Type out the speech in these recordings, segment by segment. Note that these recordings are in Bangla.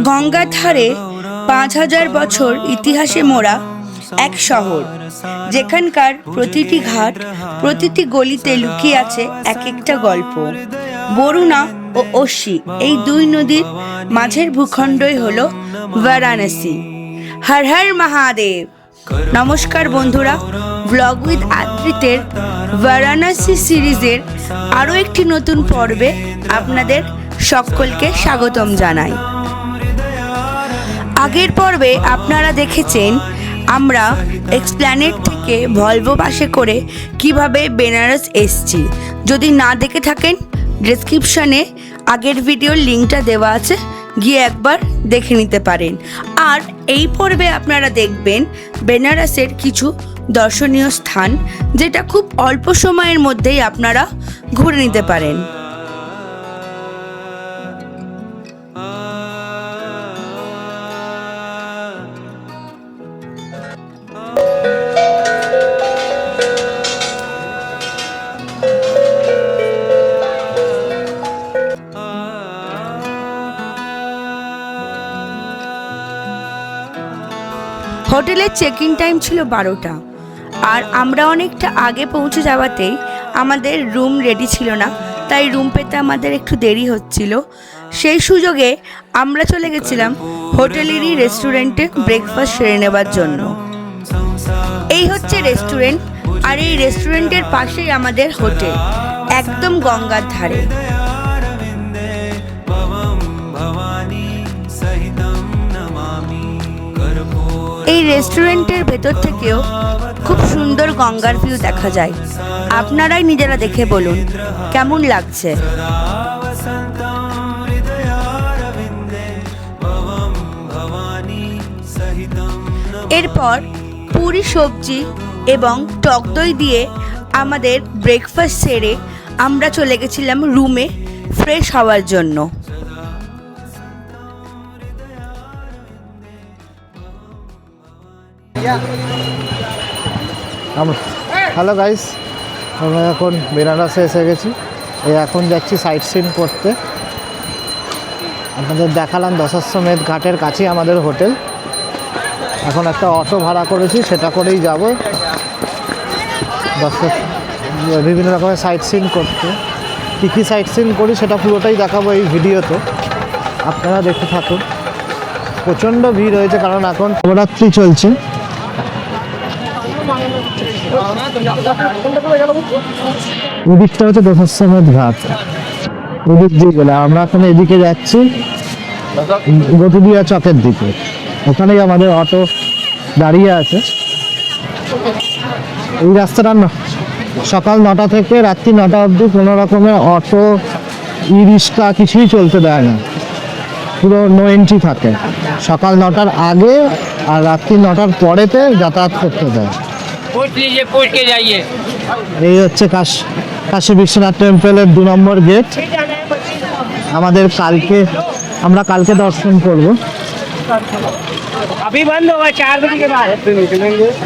গঙ্গার ধারে ৫,০০০ বছর ইতিহাসে মোড়া এক শহর, যেখানকার প্রতিটি ঘাট, প্রতিটি গলিতে লুকিয়ে আছে এক একটা গল্প। বরুণা ও অশ্বী, এই দুই নদীর মাঝের ভূখণ্ডই হল বারাণসী। হর হর মহাদেব। নমস্কার বন্ধুরা, ব্লগ উইথ আদ্রিতের বারাণসী সিরিজের আরও একটি নতুন পর্বে আপনাদের সকলকে স্বাগতম জানাই। আগের পর্বে আপনারা দেখেছেন আমরা এক্সপ্ল্যানেড থেকে ভলভো বাসে করে কিভাবে বেনারস এসছি। যদি না দেখে থাকেন, ডেসক্রিপশনে আগের ভিডিওর লিঙ্কটা দেওয়া আছে, গিয়ে একবার দেখে নিতে পারেন। আর এই পর্বে আপনারা দেখবেন বেনারসের কিছু দর্শনীয় স্থান, যেটা খুব অল্প সময়ের মধ্যেই আপনারা ঘুরে নিতে পারেন। হোটেলের চেকিং টাইম ছিল 12টা, আর আমরা অনেকটা আগে পৌঁছে যাওয়াতেই আমাদের রুম রেডি ছিল না, তাই রুম পেতে আমাদের একটু দেরি হচ্ছিল। সেই সুযোগে আমরা চলে গেছিলাম হোটেলেরই রেস্টুরেন্টে ব্রেকফাস্ট সেরে নেবার জন্য। এই হচ্ছে রেস্টুরেন্ট, আর এই রেস্টুরেন্টের পাশেই আমাদের হোটেল, একদম গঙ্গার ধারে। এই রেস্টুরেন্টের ভেতর থেকেও খুব সুন্দর গঙ্গার ভিউ দেখা যায়। আপনারাই নিজেরা দেখে বলুন কেমন লাগছে। এরপর পুরি, সবজি এবং টক দই দিয়ে আমাদের ব্রেকফাস্ট সেরে আমরা চলে গেছিলাম রুমে ফ্রেশ হওয়ার জন্য। হ্যালো গাইস, আমরা এখন বেনারসে এসে গেছি। এখন যাচ্ছি সাইট সিন করতে। আপনাদের দেখালাম দশাশ্বমেধ ঘাটের কাছেই আমাদের হোটেল। এখন একটা অটো ভাড়া করেছি, সেটা করেই যাব বিভিন্ন রকমের সাইট সিন করতে। কী কী সাইট সিন করি সেটা পুরোটাই দেখাবো এই ভিডিওতে, আপনারা দেখতে থাকুন। প্রচণ্ড ভিড় হয়েছে, কারণ এখন নবরাত্রি চলছে। এদিকটা হচ্ছে দশাশ্বমেধ ঘাট, এদিক দিয়ে গেলে আমরা এখন এদিকে যাচ্ছি গদুলিয়া চকের দিকে। ওখানেই আমাদের অটো দাঁড়িয়ে আছে। এই রাস্তাটা সকাল 9টা থেকে রাত্রি 9টা অবধি কোনো রকমের অটো, ই রিক্সা কিছুই চলতে দেয় না, পুরো নো এন্ট্রি থাকে। সকাল 9টার আগে আর রাত্রি 9টার পরেতে যাতায়াত করতে দেয়। এই হচ্ছে কাশী বিশ্বনাথ টেম্পলের 2 নম্বর গেট। আমরা কালকে দর্শন করব।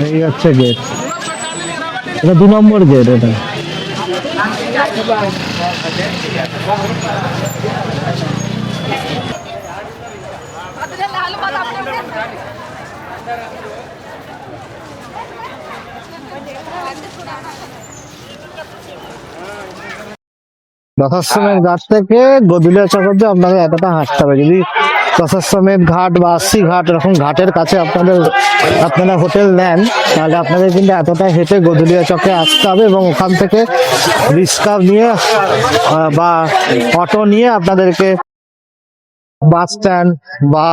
এই হচ্ছে গেট, এটা 2 নম্বর গেট। এটা দশাশ্বমেধ ঘাট থেকে গদুলিয়া চক অব্দি আপনাদের এতটা হাঁটতে হবে। যদি দশাশ্বমেধ ঘাট বা আশি ঘাট এরকম ঘাটের কাছে আপনারা হোটেল নেন, তাহলে আপনাদের কিন্তু এতটা হেঁটে গদুলিয়া চকে আসতে হবে, এবং ওখান থেকে রিক্সা নিয়ে বা অটো নিয়ে আপনাদেরকে বাস স্ট্যান্ড বা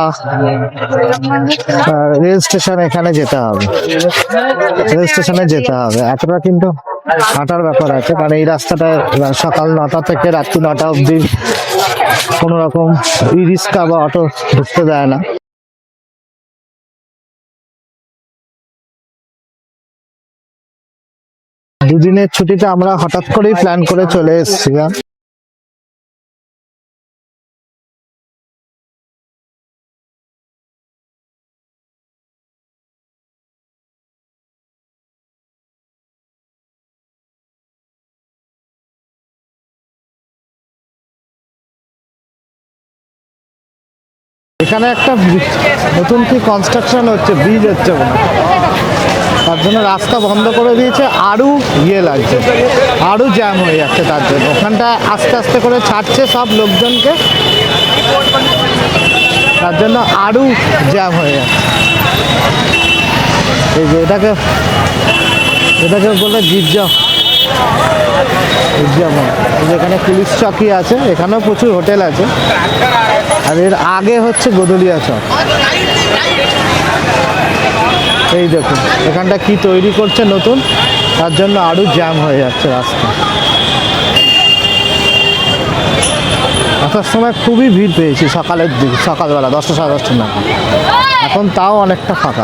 রেল স্টেশন এখানে যেতে হবে। এতটা কিন্তু হাঁটার ব্যাপার আছে, কারণ এই রাস্তাটা সকাল 9টা থেকে রাত্রি 9টা অবধি কোনো রকম ই রিক্সা বা অটো ঢুকতে দেয় না। দুদিনের ছুটিতে আমরা হঠাৎ করেই প্ল্যান করে চলে এসেছিলাম। এখানে একটা নতুন কি কনস্ট্রাকশন হচ্ছে, ব্রিজ হচ্ছে মনে হয়। তার জন্য রাস্তা বন্ধ করে দিয়েছে, আরও লাগছে, আরও জ্যাম হয়ে যাচ্ছে। তার জন্য ওখানটা আস্তে আস্তে করে ছাড়ছে সব লোকজনকে, তার জন্য আরও জ্যাম হয়ে যাচ্ছে। এই যে এটাকে বলে গির্জামন। যেখানে পুলিশ চকি আছে, এখানেও প্রচুর হোটেল আছে। আর এর আগে হচ্ছে গদুলিয়া চক। এই দেখুন এখানটা কি তৈরি করছে নতুন, তার জন্য আরও জ্যাম হয়ে যাচ্ছে রাস্তা। আসার সময় খুবই ভিড় পেয়েছি সকালের দিকে, সকালবেলা 10টা সাড়ে 10টার নাগাদ। এখন তাও অনেকটা ফাঁকা।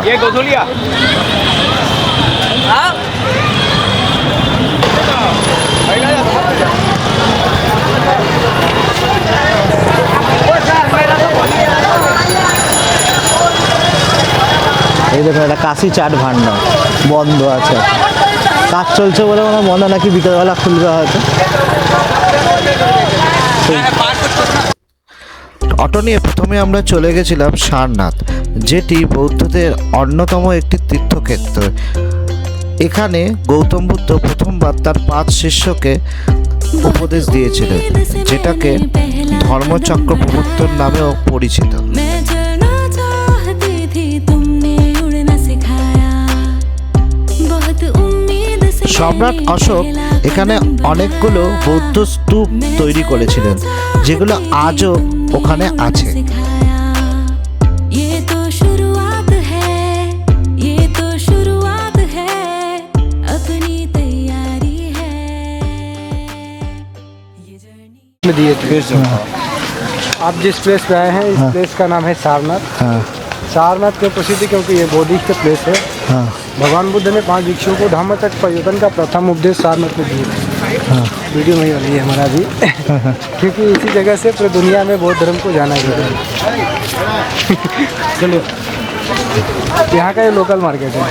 এই দেখুন এটা কাশি চাট ভান্ডার বন্ধ আছে, কাজ চলছে বলে আমার মনে হয় নাকি বিকেলবেলা খুলবে হয়তো। অটো নিয়ে প্রথমে আমরা চলে গেছিলাম সারনাথ, যেটি বৌদ্ধদের অন্যতম একটি তীর্থক্ষেত্র। এখানে গৌতম বুদ্ধ প্রথমবার তার 5 শিষ্যকে উপদেশ দিয়েছিলেন, যেটাকে ধর্মচক্র প্রবর্তন নামেও পরিচিত। সম্রাট অশোক এখানে অনেকগুলো বৌদ্ধ স্তূপ তৈরি করেছিলেন, যেগুলো আজও ওখানে আছে। दिए थे। आप जिस प्लेस पे आए हैं, इस प्लेस का नाम है सारनाथ। हाँ सारनाथ क्यों प्रसिद्ध है? क्योंकि ये बौद्धिस्ट प्लेस है। हाँ भगवान बुद्ध ने 5 भिक्षुओं को धम्मचक्र परिवर्तन का प्रथम उपदेश सारनाथ में दिए। वीडियो में ही हो रही है हमारा भी क्योंकि इसी जगह से पूरी दुनिया में बौद्ध धर्म को जाना गया है। चलिए, यहाँ का ये लोकल मार्केट है।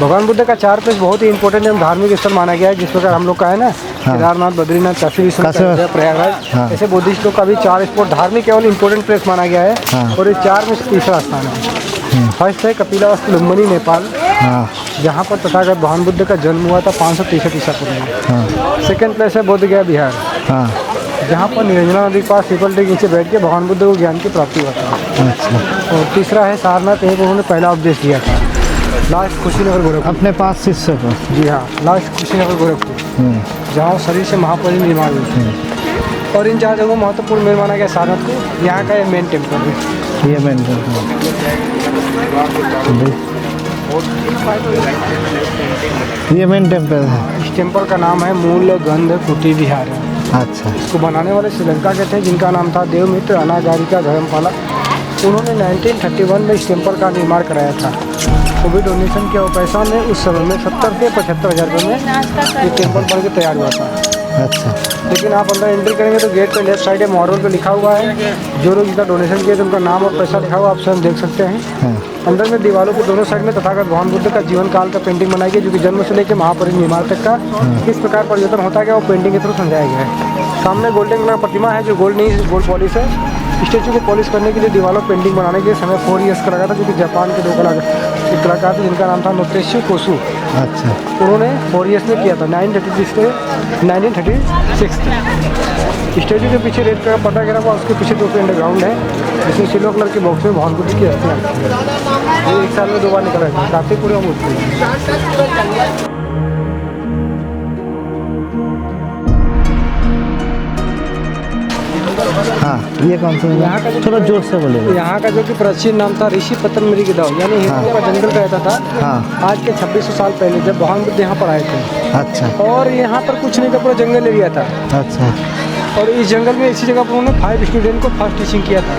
भगवान बुद्ध का 4 प्लेस बहुत ही इंपॉर्टेंट एवं धार्मिक स्थल माना गया है। जिस प्रकार हम लोग का है ना केदारनाथ, बद्रीनाथ, काशी विश्वनाथ, प्रयागराज, ऐसे बुद्धिस्ट लोग का भी 4 स्पॉट धार्मिक एवं इंपॉर्टेंट प्लेस माना गया है। और ये 4 में से तीसरा स्थान है। फर्स्ट है कपिलावस्तु लुम्बिनी नेपाल, जहाँ पर तथागत भगवान बुद्ध का जन्म हुआ था 563 ईसा पूर्व में। सेकेंड प्लेस है बोध गया बिहार, जहाँ पर निरंजना नदी के पास पीपल के नीचे बैठ के भगवान बुद्ध को ज्ञान की प्राप्ति हुआ था। और तीसरा है सारनाथ, यहीं पर उन्होंने पहला उपदेश दिया था। लास्ट कुशीनगर गोरखपुर, अपने 5 शिष्य को। जी हाँ, लास्ट कुशीनगर गोरखपुर, जहाँ शरीर से महापरिनिर्वाण हुई थी। और इन 4 जगहों महत्वपूर्ण मेन माना गया सारनाथ को। यहाँ का ये मेन टेम्पल है। ये मेन टेम्पल, ये मेन टेम्पल है। इस टेम्पल का नाम है मूल गंध कुटी विहार। अच्छा, इसको बनाने वाले श्रीलंका के थे, जिनका नाम था देवमित्र अनागारिका धर्मपाला। उन्होंने 1931 में इस टेम्पल का निर्माण कराया था। वो भी डोनेशन किया हुआ पैसा में उस समय में 70 से 75 हज़ार रुपये में ये टेम्पल बन के तैयार हुआ था। अच्छा, लेकिन आप अंदर एंट्री करेंगे तो गेट पे लेफ्ट साइड है मार्बल पे लिखा हुआ है। जो लोग जितना डोनेशन किए थे उनका नाम और पैसा लिखा हुआ आप स्वयं देख सकते हैं। अंदर में दीवारों के दोनों साइड में तथागत भगवान बुद्ध का जीवन काल का पेंटिंग बनाई गई, जो कि जन्म से लेकर महापरिनिर्वाण तक का किस प्रकार परिवर्तन होता गया वो पेंटिंग के थ्रू समझाया गया है। सामने गोल्डन कलर प्रतिमा है, जो गोल्ड नहीं गोल्ड पॉलिश है। स्टेचू को पॉलिश करने के लिए दीवारों पेंटिंग बनाने के समय 4 ईयर्स का लगा था, जो कि जापान के 2 कलाकार थे, जिनका नाम था नोतेशु कोसु। अच्छा, उन्होंने 4 ईयर्स में किया था 1936 से। स्टेचू के पीछे रेड कलर पटा गिरा हुआ, उसके पीछे 2 अंडरग्राउंड है, जिसमें सिल्वर कलर के बॉक्स में भगवान बुद्ध की अस्थियां रखी है। ये 1 साल में 2 बार निकल रहे थे, काफ़ी पूरे मूर्ति। हाँ, ये कौन सा यहाँ का थोड़ा जोर से बोले। यहाँ का जो कि प्राचीन नाम था ऋषि पतंजलि गिदाव, यानी हिंदुओं का जंगल रहता था। आज के 2600 साल पहले जब भगवान बुद्ध यहाँ पर आए थे। अच्छा, और यहाँ पर कुछ नहीं था, पूरा जंगल एरिया था। अच्छा, और इस जंगल में इसी जगह पर उन्होंने 5 स्टूडेंट को फर्स्ट टीचिंग किया था।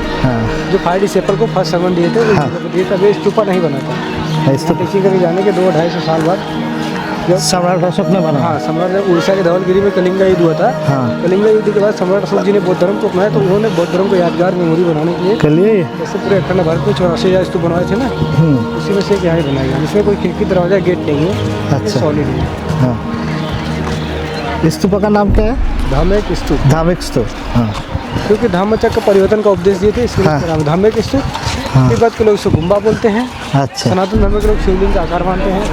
जो 5 डिसेबल को फर्स्ट सर्मन दिए थे, दिए था। वे स्तूपा नहीं बना था। टीचिंग करके जाने के 200-250 साल बाद जब सम्राट अशोक ने बना। हाँ, सम्राट उड़ीसा के धवलगिरी में कलिंगा युद्ध हुआ था। कलिंगा युद्ध के बाद सम्राट अशोक जी ने बौद्ध धर्म को अपनाया, तो उन्होंने बौद्ध धर्म को यादगार मेमोरी बनाने के लिए जैसे पूरे अखंड भारत में 84,000 स्तूप बनवाए थे ना, उसी में से एक यहाँ बनाया गया, जिसमें कोई खिड़की दरवाजा गेट नहीं है। अच्छा, सॉलिड है। हाँ, स्तूप का नाम क्या है? धामेक स्तूप। धामिक स्तूप, हाँ क्योंकि धम्मचक्र का परिवर्तन का उपदेश दिए थे, इसलिए हाँ। इसका नाम धामेक स्तूप। तिब्बत के लोग इसको गुम्बा बोलते हैं। अच्छा सनातन धर्म के लोग शिवलिंग का आकार मानते हैं।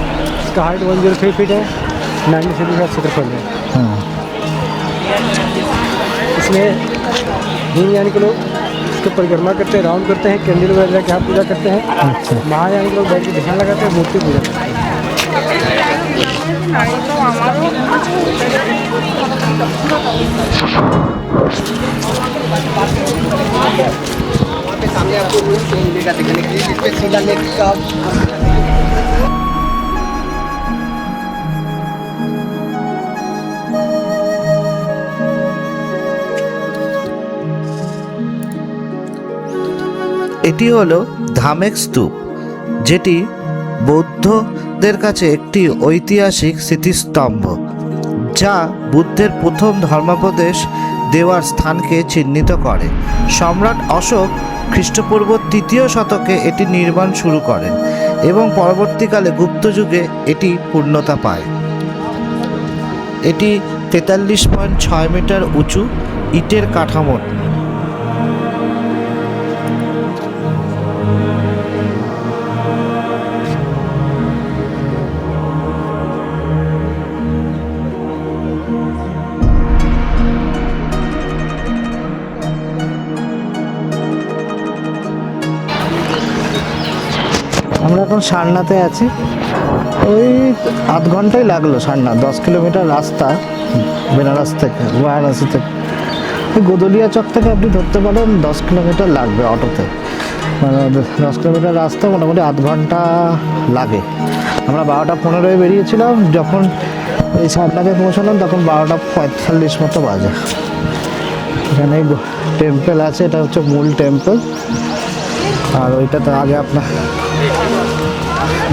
इसका हाइट 103 फीट है, 90 फीट का क्षेत्रफल है। हाँ इसमें हीनयान के लोग इसके परिक्रमा करते हैं, राउंड करते हैं, कैंडल वगैरह के यहाँ पूजा करते हैं। अच्छा महायान के लोग बैठ के ध्यान लगाते हैं, मूर्ति पूजा करते हैं। এটি হলো ধামেক স্তূপ, যেটি বৌদ্ধদের কাছে একটি ঐতিহাসিক স্মৃতিস্তম্ভ, যা বুদ্ধের প্রথম ধর্মোপদেশ দেওয়ার স্থানকে চিহ্নিত করে। সম্রাট অশোক খ্রিস্টপূর্ব ৩য় শতকে এটি নির্মাণ শুরু করেন এবং পরবর্তীকালে গুপ্ত যুগে এটি পূর্ণতা পায়। এটি ৪৩.৬ মিটার উঁচু ইটের কাঠামো। আমরা এখন সারনাথে আছি। ওই আধ ঘন্টাই লাগলো সারনাথ, 10 কিলোমিটার রাস্তা বেনারস থেকে, বারাণসী থেকে। ওই গোদলিয়া চক থেকে আপনি ধরতে পারেন 10 কিলোমিটার লাগবে অটোতে, মানে 10 কিলোমিটার রাস্তা মোটামুটি আধ ঘন্টা লাগে। আমরা 12:15 বেরিয়েছিলাম, যখন এই সারনাথে পৌঁছালাম তখন 12:45 মতো বাজে। এখানে টেম্পল আছে, এটা হচ্ছে মূল টেম্পল। আর ওইটা তো আগে আপনার,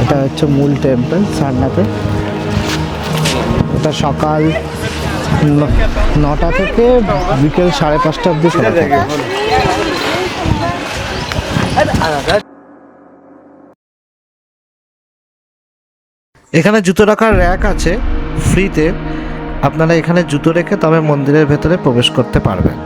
এটা হচ্ছে মূল টেম্পল সারনাথে। এটা সকাল 9টা থেকে বিকেল 5:30 অবধি খোলা থাকে। এখানে জুতো রাখার র্যাক আছে ফ্রিতে, আপনারা এখানে জুতো রেখে তবে মন্দিরের ভেতরে প্রবেশ করতে পারবেন।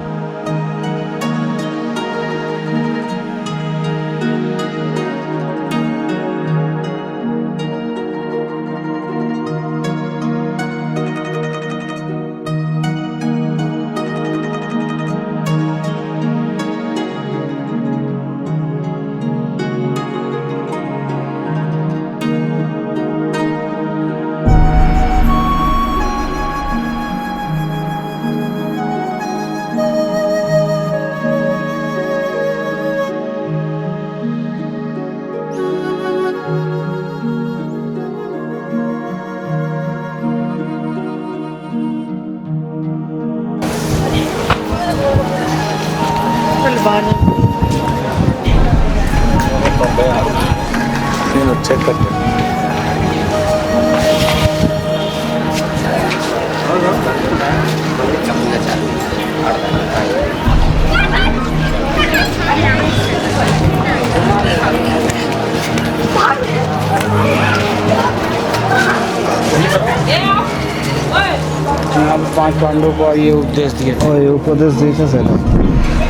पांच पांडवों को ये उपदेश दिए थे। ওই উপদেশ দিয়েছে সেটা,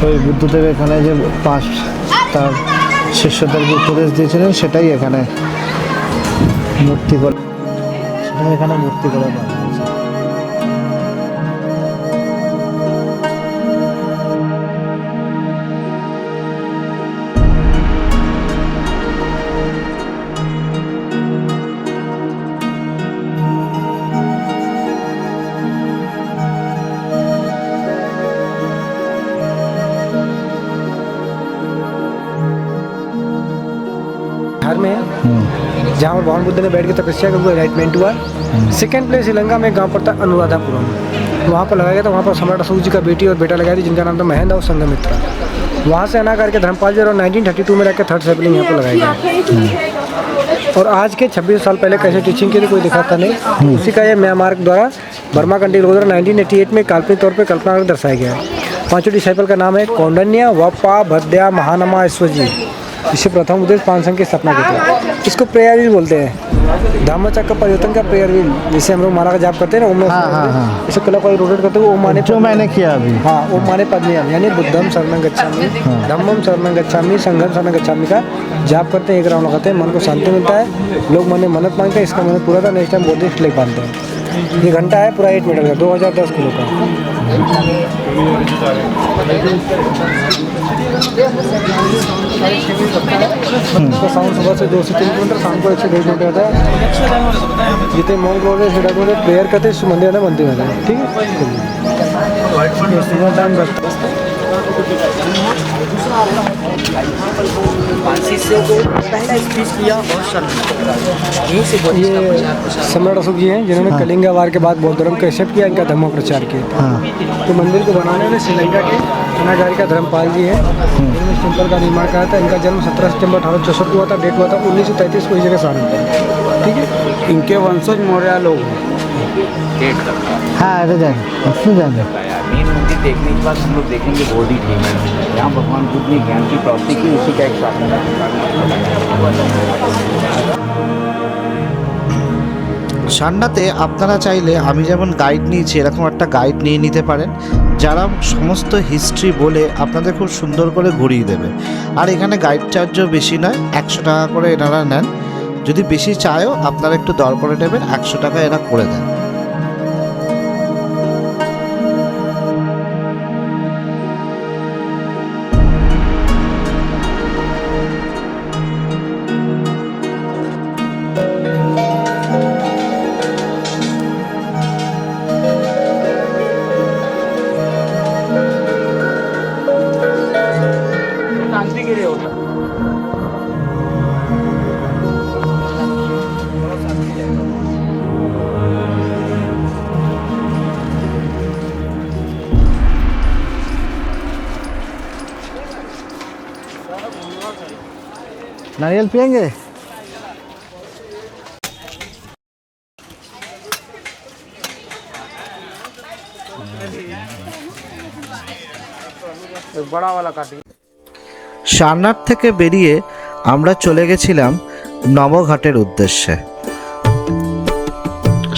ওই বুদ্ধদেব এখানে যে 5 তার শিষ্যদেরকে উপদেশ দিয়েছিলেন সেটাই এখানে মূর্তি করে, সেটা এখানে মূর্তি করে বানানো হয়েছে। बिहार में है, जहाँ पर भगवान बुद्ध ने बैठ के तपस्या करके एनलाइटमेंट हुआ। सेकंड प्लेस श्रीलंका में एक गाँव पड़ता अनुराधापुरम, वहाँ पर लगाया गया था। वहाँ पर सम्राट अशोक जी का बेटी और बेटा लगाया था, जिनका नाम था महेंद्र और संघमित्रा। वहाँ से आना करके धर्मपाल जी और 1932 में रख के 3rd सैपलिंग यहाँ पर लगाया गया। और आज के 26 साल पहले कैसे टीचिंग के लिए कोई दिखाता नहीं, इसी का ये म्यांमार द्वारा बर्मा कंट्री लोगों द्वारा 1988 में काल्पनिक तौर पर कल्पना कर दर्शाया गया है। 5 डिसाइपल का नाम है कौंडन्या, वप्पा, भद्या, महानमा, ईश्वर जी। इससे प्रथम उद्देश्य 5 संघ की स्थापना की थी। इसको प्रेयर बोलते हैं। धम्मचक्र का परिवर्तन का प्रेयर व्हील, जैसे हम लोग माला का जाप करते हैं ना, ओम नमः हाँ, शिवाय हाँ, करते हैं, हाँ। इसे क्लॉकवाइज रोटेट करते हुए ओम माने जो मैंने किया अभी। हाँ, ओम माने पद्मे यानी बुद्धम शरणं गच्छामि, धम्मम शरणं गच्छामि, संघम शरणं गच्छामि का जाप करते हैं, 1 राउंड लगाते हैं, मन को शांति मिलता है। लोग मन में मन्नत मांगते हैं, इसका मन्नत पूरा था, नेक्स्ट टाइम बोलते फ्लैग बांधते हैं। ये घंटा है पूरा 8 मीटर का, 2010 किलो का। इसका साउंड सुबह से 2 से 3 किलोमीटर, शाम को 1 से 1.5 किलोमीटर आता है। जितने मॉन्क लोग प्रेयर करते हैं, मंदिर में मंदिर में, ठीक है। सुबह टाइम रखता है। ये सम्राट अशोक जी हैं, जिन्होंने कलिंगा वार के बाद बौद्ध धर्म का एक्सेप्ट किया, इनका धर्म प्रचार किया था। तो मंदिर को बनाने में श्रीलंका के अनागारी का धर्मपाल जी हैं, जिन्होंने इस टेम्पल का निर्माण करा था। इनका जन्म 17 सितंबर 1864 को हुआ था, डेट हुआ था 1933 को इस जगह शांत हुआ, ठीक है। इनके वंशज मौर्य लोग हैं। हाँ अरे जाएंगे, उसमें जाएंगे। मेन मंदिर देखने के बाद हम लोग देखेंगे बोधि थी यहाँ भगवान बुद्ध ने ज्ञान की प्राप्ति की, उसी का एक साधन है। সান্নাতে আপনারা চাইলে আমি যেমন গাইড নিয়েছি এরকম একটা গাইড নিয়ে নিতে পারেন, যারা সমস্ত হিস্ট্রি বলে আপনাদের খুব সুন্দর করে ঘুরিয়ে দেবে। আর এখানে গাইড চার্জও বেশি নয়, 100 টাকা করে এনারা নেন। যদি বেশি চায়ও আপনারা একটু দর করে নেবেন, 100 টাকা এরা করে দেন। नारियल पियेंगे? बड़ा वाला काटी। সারনাথ থেকে বেরিয়ে আমরা চলে গেছিলাম নবঘাটের উদ্দেশ্যে।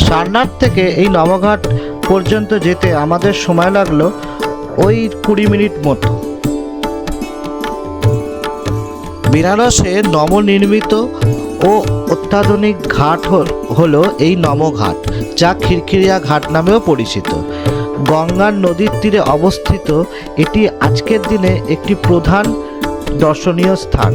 সারনাথ থেকে এই নবঘাট পর্যন্ত যেতে আমাদের সময় লাগলো ওই 20 মিনিট মতো। বেনারসে নবনির্মিত ও অত্যাধুনিক ঘাট হলো এই নবঘাট, যা খিরখিরিয়া ঘাট নামেও পরিচিত। গঙ্গার নদীর তীরে অবস্থিত এটি আজকের দিনে একটি প্রধান দর্শনীয় স্থান।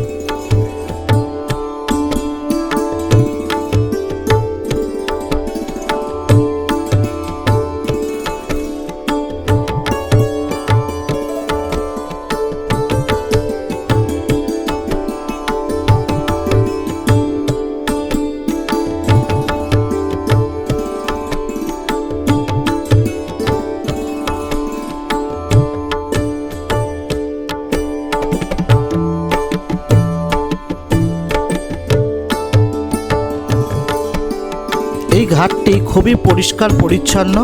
এই ঘাটটি খুবই পরিষ্কার পরিচ্ছন্ন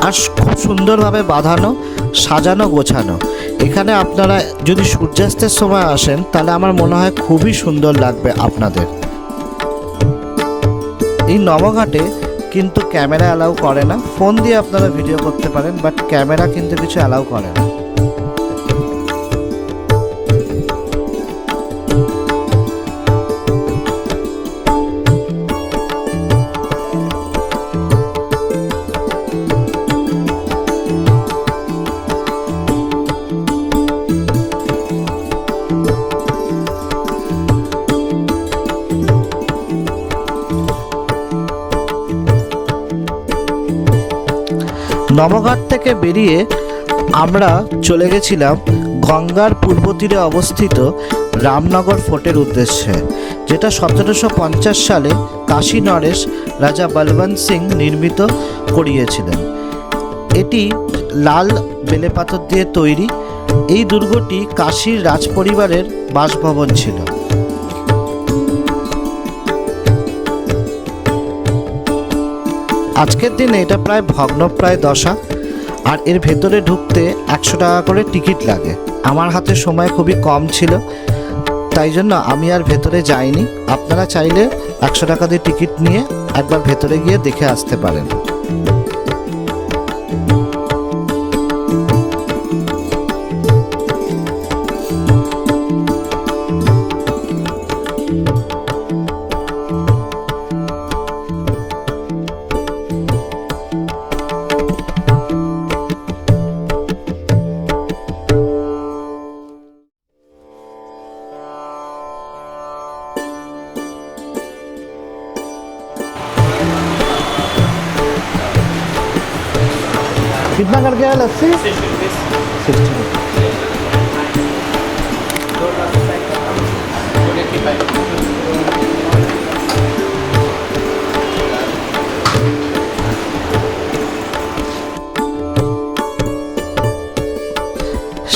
আর খুব সুন্দরভাবে বাঁধানো, সাজানো গোছানো। এখানে আপনারা যদি সূর্যাস্তের সময় আসেন তাহলে আমার মনে হয় খুবই সুন্দর লাগবে আপনাদের। এই নবঘাটে কিন্তু ক্যামেরা অ্যালাউ করে না, ফোন দিয়ে আপনারা ভিডিও করতে পারেন, বাট ক্যামেরা কিন্তু কিছু অ্যালাউ করে না। নবঘাট থেকে বেরিয়ে আমরা চলে গেছিলাম গঙ্গার পূর্ব তীরে অবস্থিত রামনগর ফোর্টের উদ্দেশ্যে, যেটা 1750 সালে কাশী নরেশ রাজা বলবন্ত সিং নির্মিত করিয়েছিলেন। এটি লাল বেলেপাথর দিয়ে তৈরি। এই দুর্গটি কাশীর রাজপরিবারের বাসভবন ছিল। আজকের দিনে এটা প্রায় ভগ্নপ্রায় দশা, আর এর ভেতরে ঢুকতে 100 টাকা করে টিকিট লাগে। আমার হাতে সময় খুবই কম ছিল, তাই জন্য আমি আর ভেতরে যাইনি। আপনারা চাইলে 100 টাকা দিয়ে টিকিট নিয়ে একবার ভেতরে গিয়ে দেখে আসতে পারেন। कितना करके है लस्सी? 60।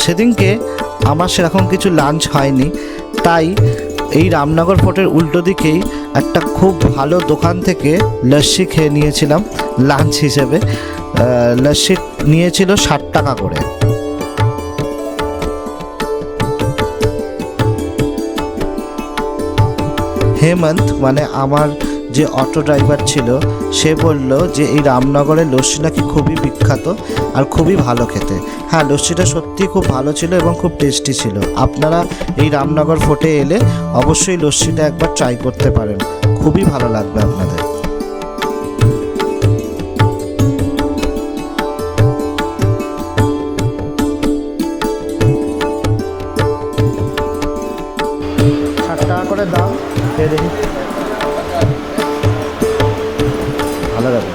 সেদিনকে আমার সেরকম কিছু লাঞ্চ হয়নি, তাই এই রামনগর ফোর্টের উল্টো দিকেই একটা খুব ভালো দোকান থেকে লস্যি খেয়ে নিয়েছিলাম লাঞ্চ হিসেবে। লস্যি নিয়েছিল 60 টাকা করে। হেমন্ত মানে আমার যে অটো ড্রাইভার ছিল, সে বলল যে এই রামনগরের লস্যি নাকি খুবই বিখ্যাত আর খুবই ভালো খেতে। হ্যাঁ, লস্যিটা সত্যিই খুব ভালো ছিল এবং খুব টেস্টি ছিল। আপনারা এই রামনগর ফোর্টে এলে অবশ্যই লস্যিটা একবার ট্রাই করতে পারেন, খুবই ভালো লাগবে আপনাদের। টাকা করে দাম খেয়ে দেখি, ভালো যাবে।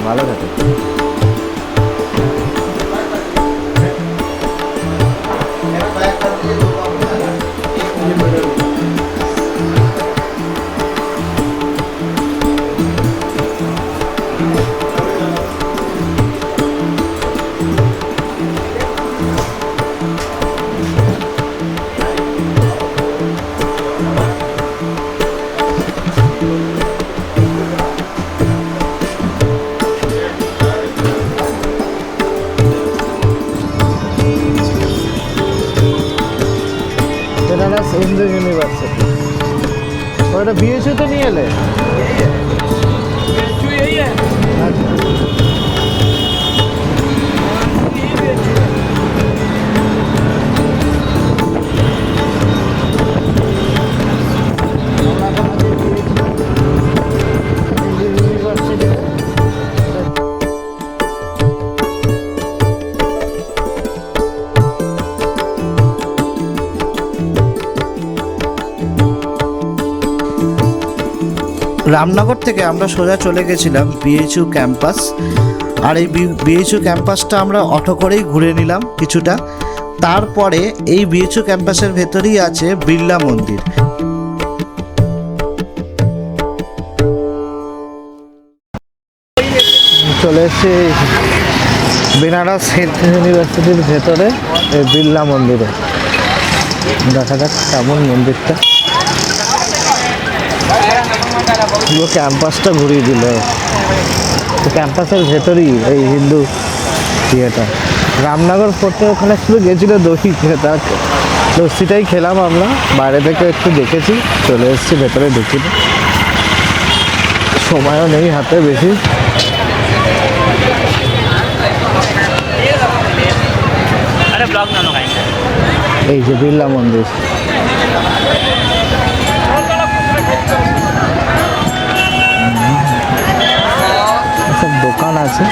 ভালো থাকে। হিন্দু ইউনিভার্সিটি ওটা বিএসইউ তো নিয়ে এলে। রামনগর থেকে আমরা সোজা চলে গেছিলাম বিএইচইউ ক্যাম্পাস। আর এই বিএইচইউ ক্যাম্পাসটা আমরা অটো করেই ঘুরে নিলাম কিছুটা। তারপরে এই বিএইচইউ ক্যাম্পাসের ভেতরেই আছে বিড়লা মন্দির। চলে এসেছি বেনারস হিন্দু ইউনিভার্সিটির ভেতরে এই বিড়লা মন্দিরে। দেখা যাক কেমন মন্দিরটা। পুরো ক্যাম্পাসটা ঘুরিয়ে দিল। ক্যাম্পাসের ভেতরেই এই হিন্দু ইয়েটা। রামনগর ফোর্টে ওখানে শুধু গেছিলো দই খেতে, লস্যিটাই খেলাম আমরা। বাইরে থেকে একটু দেখেছি, চলে এসেছি, ভেতরে ঢুকিনি, সময়ও নেই হাতে বেশি। এই যে বিড়লা মন্দির, সব দোকান আছে।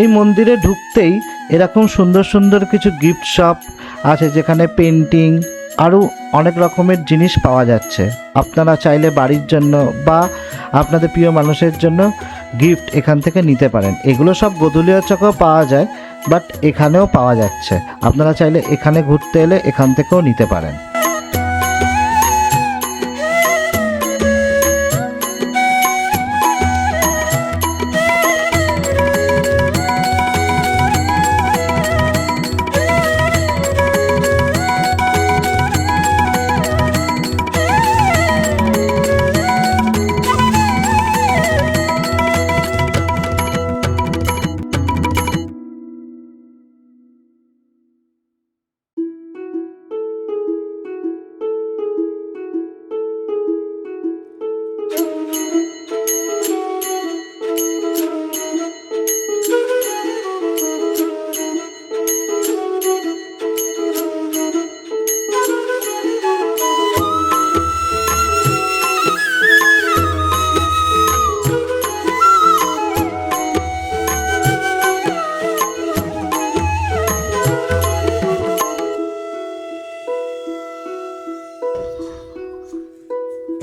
এই মন্দিরে ঢুকতেই এরকম সুন্দর সুন্দর কিছু গিফট শপ আছে, যেখানে পেন্টিং আরও অনেক রকমের জিনিস পাওয়া যাচ্ছে। আপনারা চাইলে বাড়ির জন্য বা আপনাদের প্রিয় মানুষের জন্য গিফট এখান থেকে নিতে পারেন। এগুলো সব গদুলিয়া চকেও পাওয়া যায়, বাট এখানেও পাওয়া যাচ্ছে। আপনারা চাইলে এখানে ঘুরতে এলে এখান থেকেও নিতে পারেন।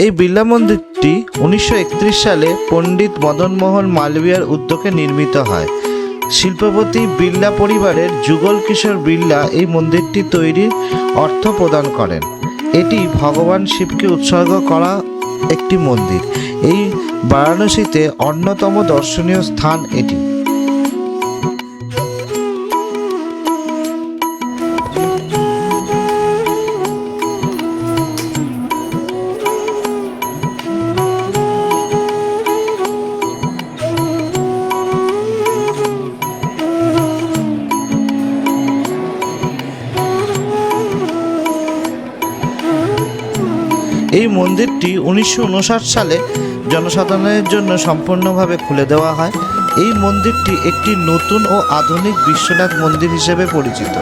এই বিড়লা মন্দিরটি 1931 সালে পণ্ডিত মদনমোহন মালবিয়ার উদ্যোগে নির্মিত হয়। শিল্পপতি বিড়লা পরিবারের যুগল কিশোর বিড়লা এই মন্দিরটি তৈরির অর্থ প্রদান করেন। এটি ভগবান শিবকে উৎসর্গ করা একটি মন্দির। এই বারাণসীতে অন্যতম দর্শনীয় স্থান এটি। এই মন্দিরটি 1959 সালে জনসাধারণের জন্য সম্পূর্ণভাবে খুলে দেওয়া হয়। এই মন্দিরটি একটি নতুন ও আধুনিক বিশ্বনাথ মন্দির হিসেবে পরিচিত।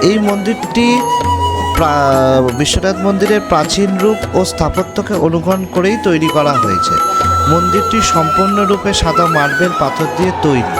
এই মন্দিরটি বিশ্বনাথ মন্দিরের প্রাচীন রূপ ও স্থাপত্যকে অনুকরণ করেই তৈরি করা হয়েছে। মন্দিরটি সম্পূর্ণরূপে সাদা মার্বেল পাথর দিয়ে তৈরি।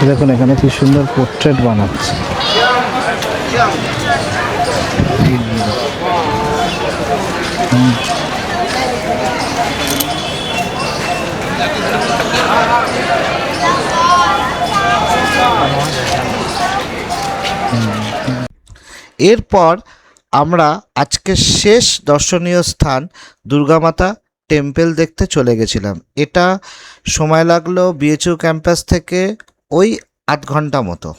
দেখুন এখানে কি সুন্দর পোর্ট্রেট বানাচ্ছে। এরপর আমরা আজকে শেষ দর্শনীয় স্থান দুর্গামাতা টেম্পল দেখতে চলে গেছিলাম। এটা সময় লাগলো বিএচইউ ক্যাম্পাস থেকে ওই 8 ঘন্টা মতো।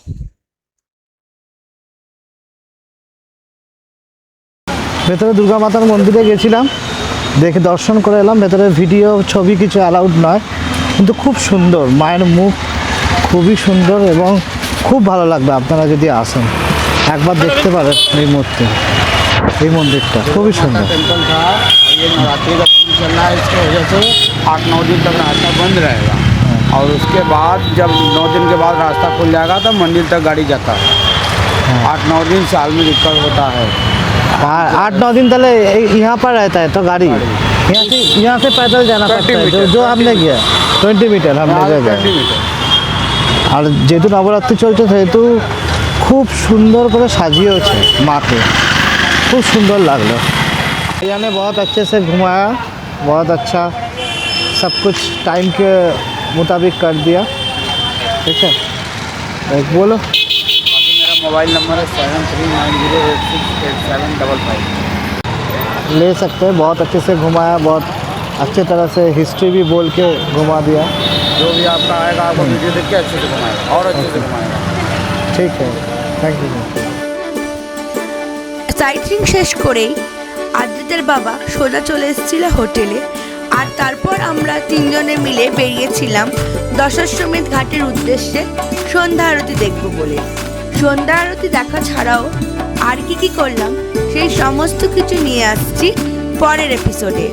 ভেতরে দুর্গা মাতার মন্দিরে গেছিলাম, দেখে দর্শন করে এলাম। ভেতরে ভিডিও ছবি কিছু অ্যালাউড নয়, কিন্তু খুব সুন্দর, মায়ের মুখ খুবই সুন্দর এবং খুব ভালো লাগবে আপনারা যদি আসেন, একবার দেখতে পারেন এই মূর্তি, এই মন্দিরটা খুবই সুন্দর। टेम्पल था और ये नवरात्रि का समय चल रहा है, इसकी वजह से 8-9 दिन तक रास्ता बंद रहेगा और उसके बाद जब 9 दिन के बाद रास्ता खुल जाएगा तब मंदिर तक गाड़ी जाता है। 8-9 दिन साल में दिक्कत होता है। 8-9 दिन तले यहाँ पर रहता है तो गाड़ी यहाँ से पैदल जाना पड़ता है, जो हमने किया 20 मीटर हमने गया। আর যেহেতু নবরাত্রি চলছে সেহেতু খুব সুন্দর করে সাজিয়েছে মাকে, খুব সুন্দর লাগলো। भैया ने बहुत अच्छे से घुमाया, बहुत अच्छा सब कुछ टाइम के मुताबिक कर दिया। ठीक है, एक बोलो। बाकी मेरा मोबाइल नंबर है 7390868755। ले सकते हैं, बहुत अच्छे से घुमाया, बहुत अच्छे तरह से हिस्ट्री भी बोल के घुमा दिया। जो भी आपका आएगा आपको वीडियो देख के अच्छे से घुमाएगा और अच्छे से घुमाएगा। ठीक है, थैंक यू। সাইটসিং শেষ করেই আদ্রিতের বাবা সোজা চলে এসেছিল হোটেলে। আর তারপর আমরা তিনজনে মিলে বেরিয়েছিলাম দশাশ্বমেধ ঘাটের উদ্দেশ্যে সন্ধ্যা আরতি দেখব বলে। সন্ধ্যা আরতি দেখা ছাড়াও আর কি করলাম সেই সমস্ত কিছু নিয়ে আসছি পরের এপিসোডে।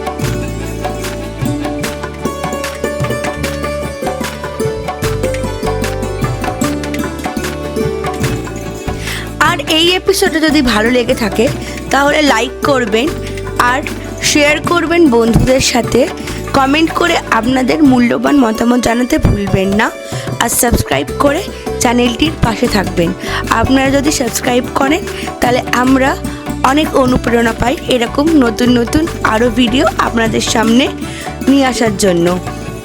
আর এই এপিসোডে যদি ভালো লেগে থাকে তাহলে লাইক করবেন আর শেয়ার করবেন বন্ধুদের সাথে, কমেন্ট করে আপনাদের মূল্যবান মতামত জানাতে ভুলবেন না। আর সাবস্ক্রাইব করে চ্যানেলটির পাশে থাকবেন। আপনারা যদি সাবস্ক্রাইব করেন তাহলে আমরা অনেক অনুপ্রেরণা পাই এরকম নতুন নতুন আরও ভিডিও আপনাদের সামনে নিয়ে আসার জন্য।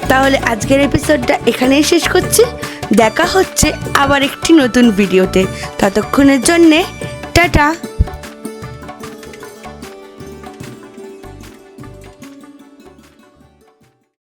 তাহলে আজকের এপিসোডটা এখানেই শেষ করছি। দেখা হচ্ছে আবার একটি নতুন ভিডিওতে। ততক্ষণের জন্যে টাটা।